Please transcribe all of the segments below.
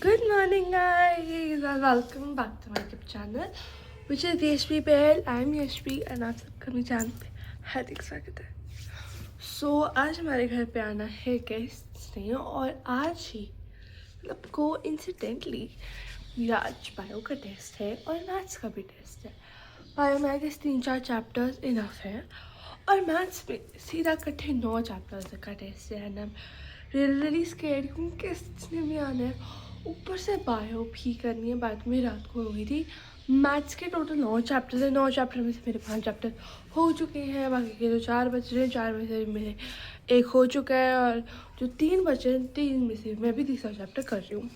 Good morning guys and welcome back to my YouTube channel which is Yashvi Bahl. I'm Yashvi and आप सबका मेरे channel पे हार्दिक स्वागत है। So आज हमारे घर पे आना है गेस्ट ने और आज ही मतलब कोइंसिडेंटली मेरा आज बायो का टेस्ट है और मैथ्स का भी टेस्ट है। बायो में आई गेस 3-4 चैप्टर्स इनफ है और मैथ्स में सीधा कट्ठे 9 चैप्टर्स का टेस्ट है and I am really scared क्योंकि किसने भी आना है, ऊपर से बायो भी करनी है। बाद में रात को हो गई थी। मैथ्स के टोटल 9 चैप्टर है, 9 चैप्टर में से मेरे 5 चैप्टर हो चुके हैं, बाकी के जो 4 बच रहे हैं 4 में से मेरे 1 हो चुका है और जो 3 बचे हैं 3 में से मैं भी तीसरा चैप्टर कर रही हूँ।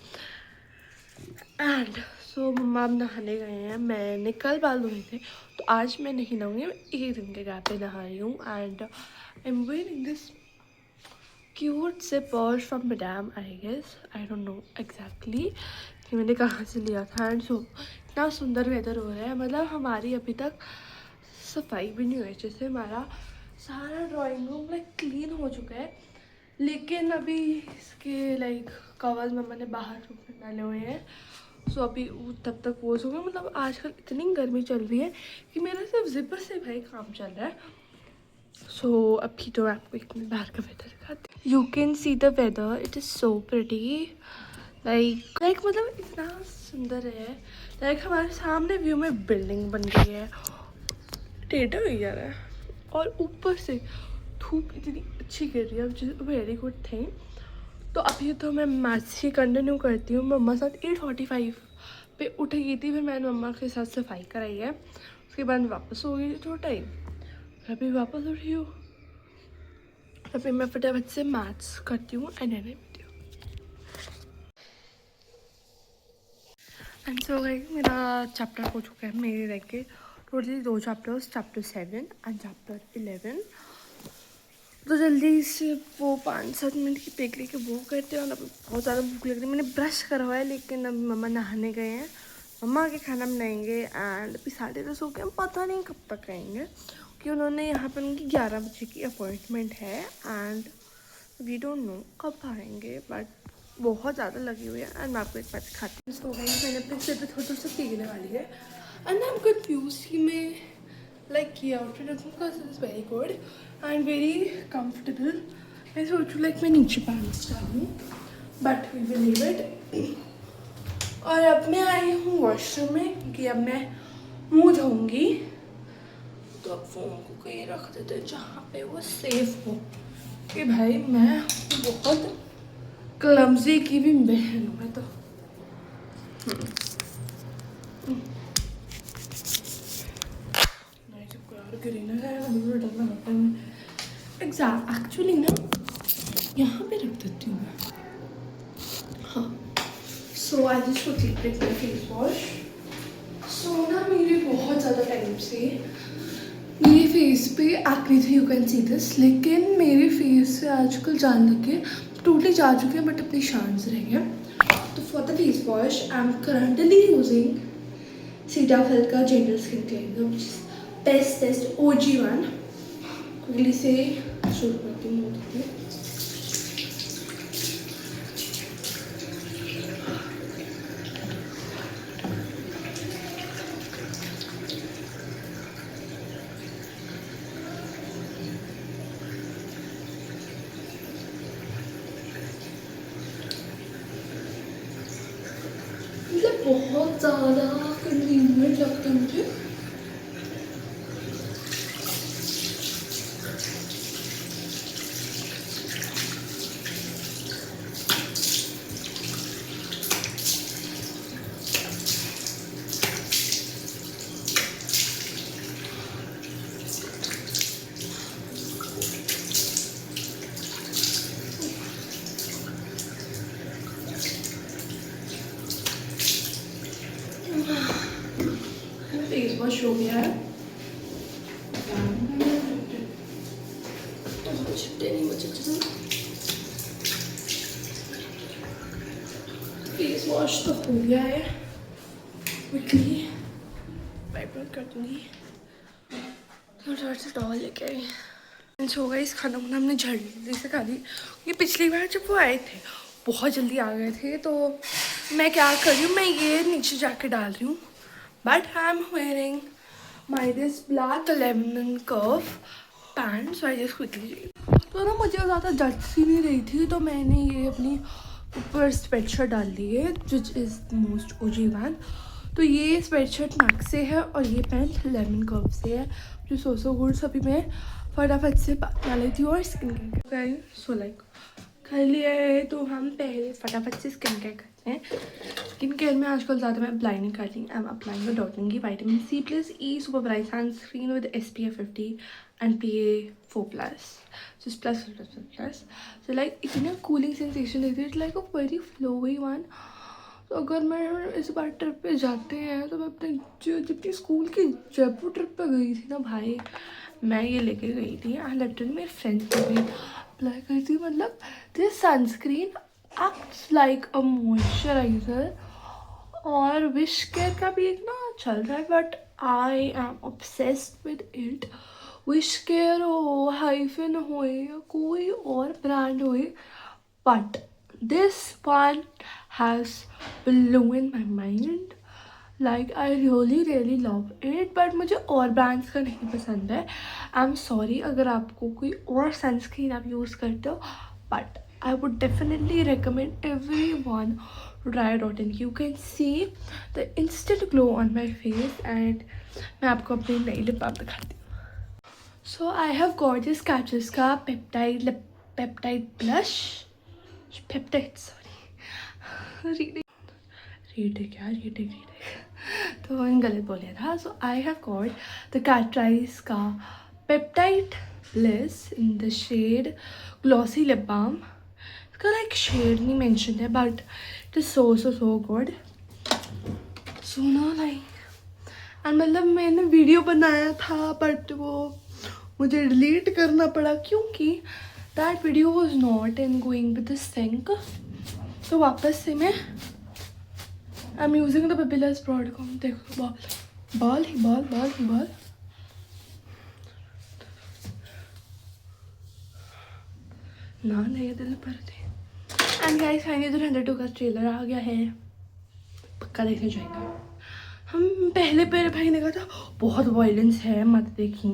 एंड सो मम्मा अब नहाने गए हैं, मैंने कल बाल धोए थे तो आज मैं नहीं नहाऊंगी, मैं एक दिन के गैप पे नहा रही हूँ। And I am wearing this cute से purse from madam I guess, I don't know exactly कि मैंने कहाँ से लिया था। एंड सो इतना सुंदर वेदर हो रहा है, मतलब हमारी अभी तक सफाई भी नहीं हुई, जैसे हमारा सारा ड्राइंग रूम लाइक क्लीन हो चुका है लेकिन अभी इसके लाइक कवर्स मम्मा ने बाहर रूम में डाले हुए हैं। सो अभी तब तक वो होगा, मतलब आजकल इतनी गर्मी चल रही है कि मेरा सिर्फ जिपर से भाई काम चल रहा है। सो अभी तो आपको एक मिनट बाहर का वेदर दिखाती हूँ। You can see the weather, it is so pretty like मतलब इतना सुंदर है। लाइक हमारे सामने व्यू में बिल्डिंग बन गई है, टेढ़ा हो जा रहा है और ऊपर से धूप इतनी अच्छी गिर रही है, which is very good thing. तो अभी तो मैं मैथ्स ही कंटिन्यू करती हूँ। मम्मा साथ 8:45 पे उठ गई थी, फिर मैंने मम्मा के साथ सफाई कराई है, उसके बाद वापस हो गई थी थोड़ा टाइम, अभी वापस उठी हूँ। अभी मैं फटाफट से मैथ्स करती हूँ and video. And so guys मेरा चैप्टर हो चुका है, मेरे रह के totally 2 chapters, chapter 7 and chapter 11। तो जल्दी से वो 5-7 मिनट की ब्रेक लेके वो करते हैं। और अभी बहुत ज़्यादा भूख लग रही है, मैंने ब्रश करवाया लेकिन अभी मम्मा नहाने गए हैं, मम्मा आके खाना बनाएंगे। एंड अभी 10:30 हो गए, हम पता नहीं कब तक आएंगे कि उन्होंने यहाँ पर उनकी 11 बजे की अपॉइंटमेंट है एंड वी डोंट नो कब आएंगे, बट बहुत ज़्यादा लगी हुई है। एंड मैं आपको एक बात दिखाती हूँ। सो गाइस मैंने अपने सिर पे थोड़ा सा पीने वाली है एंड आई एम कंफ्यूज कि मैं लाइक ये आउटफिट रखूँ because it is very good and very comfortable. मैं सोचूँ लाइक मैं नीचे पहनना चाहूँ but we will leave it. और अब मैं आई हूँ वॉशरूम में क्योंकि अब मैं मुँह धोऊंगी, तो अब फ़ोन को कहीं रख देते जहाँ पे वो सेफ हो कि भाई मैं बहुत क्लमजी की भी बहन हूँ मैं तो। एग्जैक्ट एक्चुअली ना यहाँ पे रख देती हूँ मैं। हाँ so I just quickly take my face wash. So ना मेरे बहुत ज़्यादा टाइम से मेरे फेस पे एक्ने थी, यू कैन सी दिस, लेकिन मेरे फेस से आजकल जान लगे टोटली जा चुके हैं बट अपने शांस रह गए। तो for the face wash I am currently using Cetaphil का gentle skin cleaner, best OG1। Quickly से शुरू करती हूँ। मतलब बहुत ज़्यादा कन्वीनियंट लगता है मुझे। फेस वॉश हो गया है, छिट्टे नहीं बचे। फेस वॉश तो हो गया है, क्विकली वाइप आउट कर दूँगी। थोड़ा सा टॉवल लेके आई। सो गाइस खाना वाना हमने जल्दी से खा ली। ये पिछली बार जब वो आए थे बहुत जल्दी आ गए थे, तो मैं क्या कर रही हूँ, मैं ये नीचे जाके डाल रही हूँ, but I am wearing my this black lemon curve pant, so I just quickly. तो ना मुझे ज़्यादा जच सी नहीं रही थी, तो मैंने ये अपनी ऊपर स्वेटशर्ट डाल दी है, which is the most OG one. तो ये स्वेटशर्ट मैक्स से है और ये पैंट लेमन कर्व से है, जो सो गुड। अभी मैं फटाफट से बात कर लेती हूँ और स्किन केयर सो लाइक कर लिया है, तो हम पहले फटाफट से स्किन केयर करते हैं। स्किन केयर में आजकल ज़्यादा मैं अप्लाई नहीं करती, आई एम अप्लाइंग द डॉटन की vitamin C+E super bright sunscreen with SPF 50 and PA4+, plus. So like इतनी कूलिंग सेंसेशन देती है, like a very flowy one. तो अगर मैं इस बार ट्रिप पे जाते हैं, तो मैं अपने जितनी स्कूल की जयपुर ट्रिप पे गई थी ना भाई, मैं ये लेके गई थी एंड लिटरली मेरे फ्रेंड्स ने भी अप्लाई करी थी। मतलब this sunscreen acts like a moisturiser, और विश केयर का भी एक ना चल रहा है, but I am obsessed with it. Wish care हो, हाइफन हो या कोई और ब्रांड हो, but this one has blew in my mind, like I really love it, but मुझे और ब्रांड्स का नहीं पसंद है। आई एम सॉरी अगर आपको कोई और सनस्क्रीन आप यूज़ करते हो, but I would definitely recommend everyone to try Rotten. You can see the instant glow on my face, and मैं आपको अपनी नई लिप बाम दिखाती हूँ। So I have got this कैचेस का पेप्टाइड ब्लश, पेप्टाइड रीडिंग तो इन गलत बोल था। So I have got the कैटराइज का peptide bliss in the shade glossy lip balm. इसका लाइक शेड नहीं मेंशन है, but it is so good. So ना लाइक एंड मतलब मैंने वीडियो बनाया था, बट वो मुझे डिलीट करना पड़ा क्योंकि that video was not in going with the sync. तो वापस से मैं I am using the Babyliss Broadcom. देखो बाल ही बाल ना नए दिल पर थे। एंड गाइस फाइनली धुरंधर 2 का ट्रेलर आ गया है, पक्का देखने जाएंगे हम। पहले भाई ने कहा था बहुत वायलेंस है मत देखी,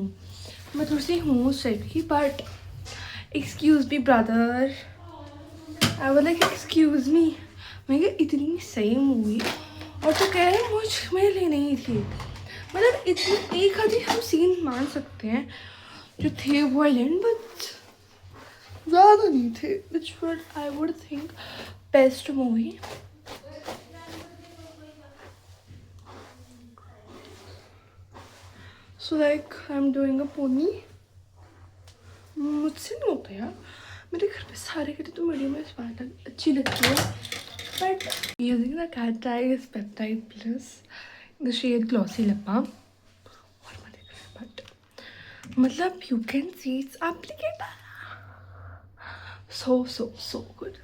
मैं थोड़ी सी हूँ उस टाइप की, but excuse me brother, I was like excuse me. मैं कहा इतनी सही मूवी और तो कह रहे मुझ मेरे लिए नहीं थी। मतलब इतनी एक आधी हम सीन मान सकते हैं जो थे वायलेंट, बट ज़्यादा नहीं थे, which I would think best movie. So like I am doing a pony. मुझसे नहीं होता यार, मेरे घर पे सारे कहते तो मीडियम में स्मार्ट अच्छी लगती है, but using the Catrice peptide plus the shade glossy lip balm और बट मतलब you can see its applicator so good,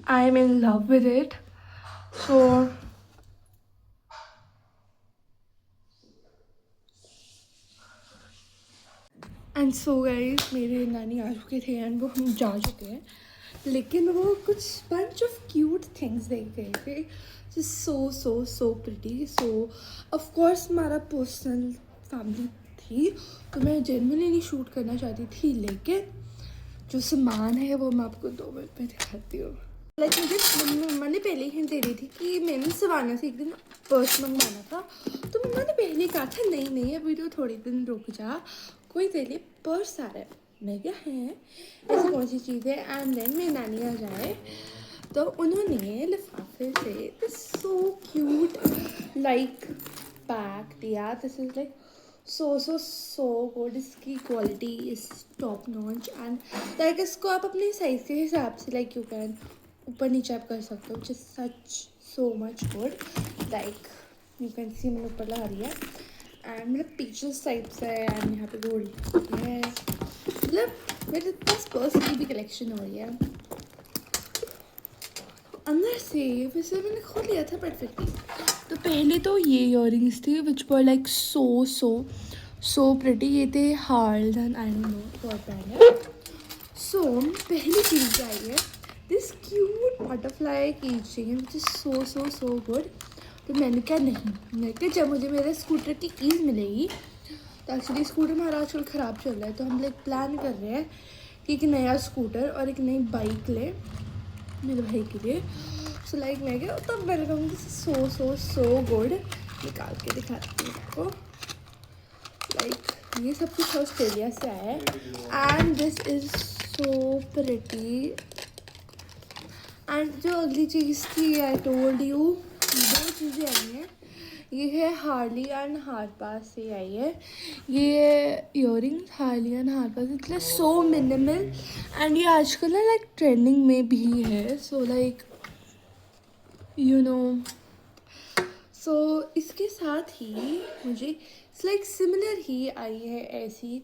I am in love with it. So and so guys मेरे नानी आ चुके थे एंड वो हम जा चुके हैं, लेकिन वो कुछ बंच ऑफ क्यूट थिंग्स देख गए थे, so pretty. So of course हमारा पर्सनल फैमिली थी, तो मैं जेन्युइनली नहीं शूट करना चाहती थी, लेकिन जो सामान है वो मैं आपको 2 मिनट में दिखाती हूँ। लाइक मुझे मम्मा ने पहले ही दे रही थी कि मैंने सवाना से एक दिन पर्स मंगवाना था, तो मम्मा ने पहले कहा था नहीं अभी तो थोड़े दिन रुक जा, कोई तेरे लिए पर्स आ रहा है। मैं क्या है ऐसी कौन सी चीज़ है। एंड देन मेरी नानी आ जाए तो उन्होंने लिफाफे से सो क्यूट लाइक बैग दिया। This is like so good, इसकी quality is top notch and like इसको आप अपने साइज़ के हिसाब से लाइक यू कैन ऊपर नीचे आप कर सकते हो, जिस such so much good. Like you can see मैंने ऊपर लगा दिया एंड मतलब पीचेस टाइप्स है एंड यहाँ पे गोल्ड है। मतलब मेरे पास पर्स की भी कलेक्शन हो रही है। अंदर से वैसे मैंने खुद लिया था परफेक्टली। तो पहले तो ये ईयरिंग्स थे विच वर लाइक सो प्रिटी। ये थे हार्ल्डन, I don't know what brand है, सो पहली चीज़ आई है दिस क्यूट बटरफ्लाई की chain which is so good. तो मैंने क्या नहीं कहा जब मुझे मेरे स्कूटर की कीज़ मिलेगी, तो एक्चुअली स्कूटर हमारा आजकल ख़राब चल रहा है, तो हम लोग प्लान कर रहे हैं कि एक नया स्कूटर और एक नई बाइक ले मेरे भाई के लिए। सो लाइक मैं क्या तब मैंने कहूँगी दिस सो गुड। निकाल के दिखाती हूँ आपको। लाइक ये सब कुछ ऑस्ट्रेलिया से आया है and this is so pretty. And जो अगली चीज़ थी आई टोल्ड यू, 2 चीज़ें आई हैं। ये है हार्ली एंड हारपास से आई है। ये इयररिंग्स हार्ली एंड हारपास इतने सो मिनिमल एंड ये आजकल ना लाइक ट्रेंडिंग में भी है। सो लाइक यू नो सो इसके साथ ही मुझे लाइक सिमिलर ही आई है ऐसी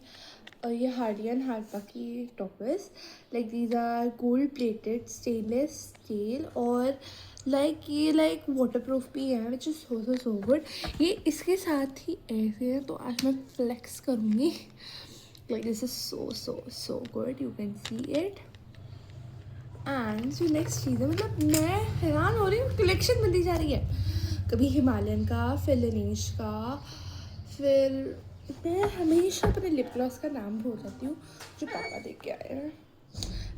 और ये हार्ली एंड हारपा की toppers. Like these are gold plated stainless steel और लाइक ये लाइक वाटरप्रूफ भी है विच इज़ सो गुड। ये इसके साथ ही ऐसे हैं, तो आज मैं फ्लेक्स करूँगी। Like this is so good, you can see it. And जो नेक्स्ट चीज़ है, मतलब मैं हैरान हो रही हूँ, कलेक्शन बनती जा रही है। कभी हिमालयन का, फिर लेनीश का, फिर मैं हमेशा अपने लिप ग्लॉस का नाम भूल जाती हूँ जो पापा दे के आए हैं।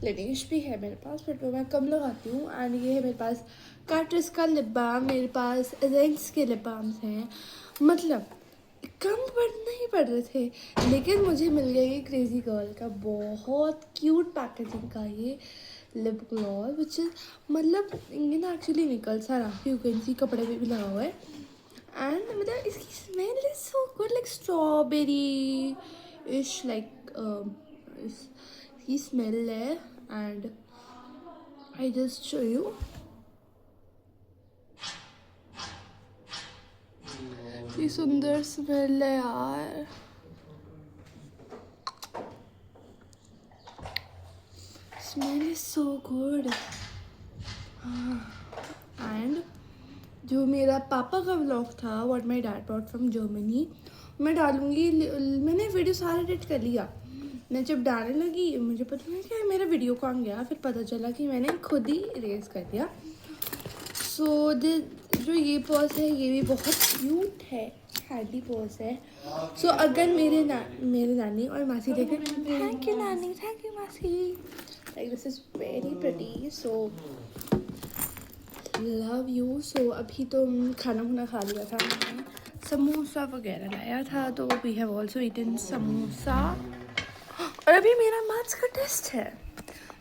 लेनीश भी है मेरे पास बट वो मैं कम लगाती हूँ। एंड ये है मेरे पास कार्ट्रिस का लिप बाम, मेरे पास एजेंट्स के लिप बाम्स हैं। मतलब कम नहीं पड़ रहे थे, लेकिन मुझे मिल गया ये क्रेजी गर्ल का बहुत क्यूट पैकेजिंग का ये लिप ग्लॉस विच इज़ मतलब ये ना एक्चुअली निकल सा रहा, यू कैन सी कपड़े पे भी लगा हुआ है। एंड मतलब इसकी smell is so good, like strawberry इश, लाइक इसकी स्मेल है। And I just show you, ये सुंदर स्मेल है यार। Smell is so good. And जो मेरा पापा का व्लॉग था what my dad brought from Germany, मैं डालूँगी। मैंने वीडियो सारा एडिट कर लिया। मैं जब डालने लगी मुझे पता नहीं क्या मेरा वीडियो कहाँ गया, फिर पता चला कि मैंने खुद ही इरेज कर दिया। सो जो ये पर्स है ये भी बहुत क्यूट है, हैंडी पर्स है। सो अगर मेरे नानी और मासी देखें, थैंक यू नानी, थैंक यू मासी, like this is very pretty, so love you. So अभी तो खाना खा लिया था, मैंने समोसा वगैरह लाया था, तो we have also eaten samosa. और अभी मेरा मैथ्स का टेस्ट है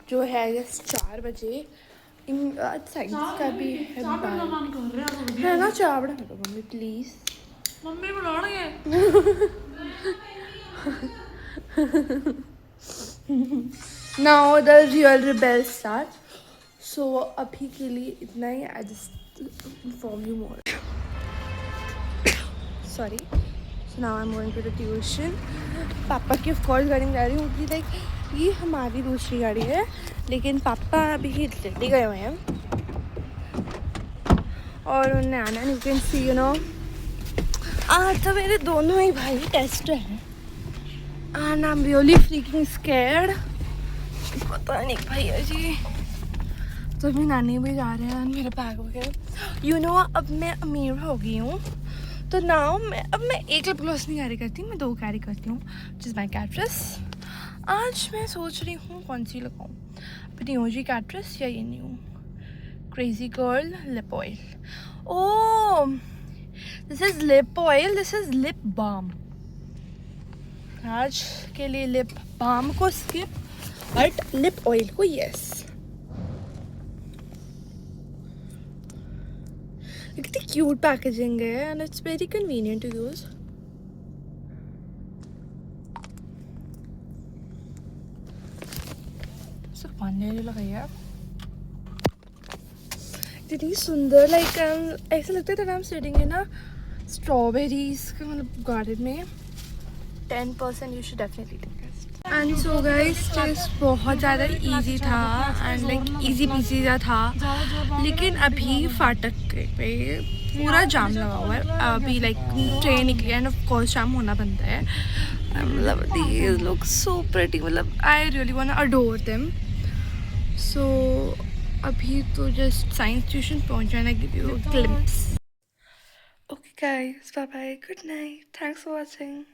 जो है 4 बजे। साइंस का भी है ना। चाय बना दो मम्मी प्लीज, मम्मी बना रही है। Now the real rebel start. So अभी के लिए इतना ही। I just inform you more, sorry. So now I am going to the tuition. पापा की ऑफ कोर्स गाड़ी में जा रही हूँ क्योंकि लाइक ये हमारी दूसरी गाड़ी है, लेकिन पापा अभी दिल्ली गए हुए हैं और उन्हें आना। You can C you know आज तो मेरे दोनों ही भाई टेस्ट हैं and I am really freaking scared. पता नहीं भैया जी, तो मेरी नानी भी जा रहे हैं मेरा बैग वगैरह। यू नो अब मैं अमीर हो गई हूँ, तो नाउ अब मैं एक लिप ग्लॉस नहीं कैरी करती, मैं 2 कैरी करती हूँ, जिस माई कैट्रेस। आज मैं सोच रही हूँ कौन सी लगाऊँ, अपनी ओजी कैट्रेस या ये new crazy girl lip oil. Oh this is lip oil, this is lip balm. आज के लिए लिप बाम को स्किप बट लिप ऑयल को यस। कितनी क्यूट पैकेजिंग है and it's very convenient to use. सिर्फ पानी लगाया इतनी सुंदर, लाइक ऐसा लगता है हम सिटिंग है ना स्ट्रॉबेरीज का मतलब गार्डन में। 10% you should definitely take this. And so guys taste बहुत ज़्यादा इजी था एंड लाइक इजी पीजी था, लेकिन अभी फाटक पे पूरा जाम लगा हुआ है। अभी लाइक ट्रेन निकली एंड ऑफ कोर्स जाम होना बनता है। मतलब these look so pretty. मतलब I really wanna adore them. So अभी तो just science tuition पहुँचा and I give you a glimpse. Okay guys, bye bye, good night, thanks for watching.